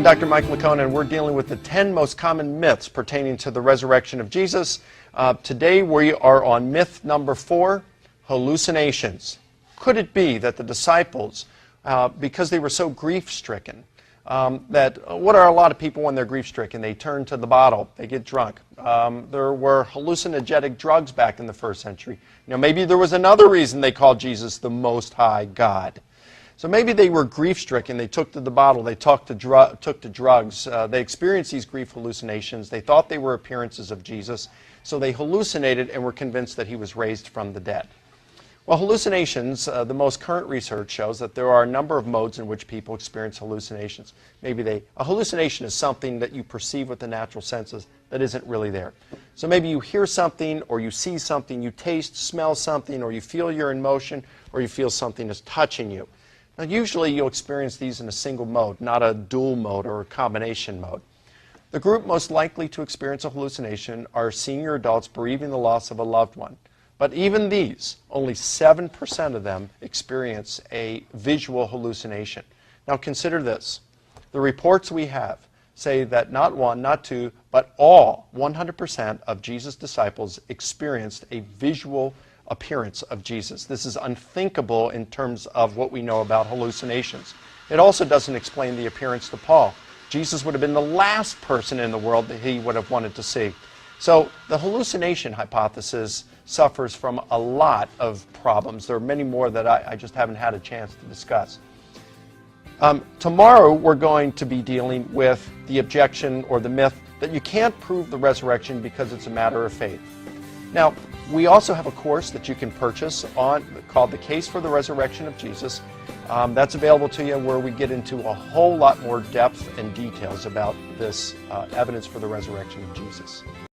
I'm Dr. Mike Licona, and we're dealing with the 10 most common myths pertaining to the resurrection of Jesus. Today we are on myth number 4, hallucinations. Could it be that the disciples, because they were so grief-stricken, what are a lot of people when they're grief-stricken? They turn to the bottle, they get drunk. There were hallucinogenic drugs back in the first century. Maybe there was another reason they called Jesus the Most High God. So maybe they were grief-stricken, they took to the bottle, they took to drugs, they experienced these grief hallucinations, they thought they were appearances of Jesus, so they hallucinated and were convinced that he was raised from the dead. Well, hallucinations, the most current research shows that there are a number of modes in which people experience hallucinations. A hallucination is something that you perceive with the natural senses that isn't really there. So maybe you hear something, or you see something, you taste, smell something, or you feel you're in motion, or you feel something is touching you. Now, usually you'll experience these in a single mode, not a dual mode or a combination mode. The group most likely to experience a hallucination are senior adults bereaving the loss of a loved one. But even these, only 7% of them experience a visual hallucination. Now consider this. The reports we have say that not one, not two, but all 100% of Jesus' disciples experienced a visual appearance of Jesus. This is unthinkable in terms of what we know about hallucinations. It also doesn't explain the appearance to Paul. Jesus would have been the last person in the world that he would have wanted to see. So the hallucination hypothesis suffers from a lot of problems. There are many more that I just haven't had a chance to discuss. Tomorrow we're going to be dealing with the objection or the myth that you can't prove the resurrection because it's a matter of faith. Now, we also have a course that you can purchase called The Case for the Resurrection of Jesus. That's available to you, where we get into a whole lot more depth and details about this evidence for the resurrection of Jesus.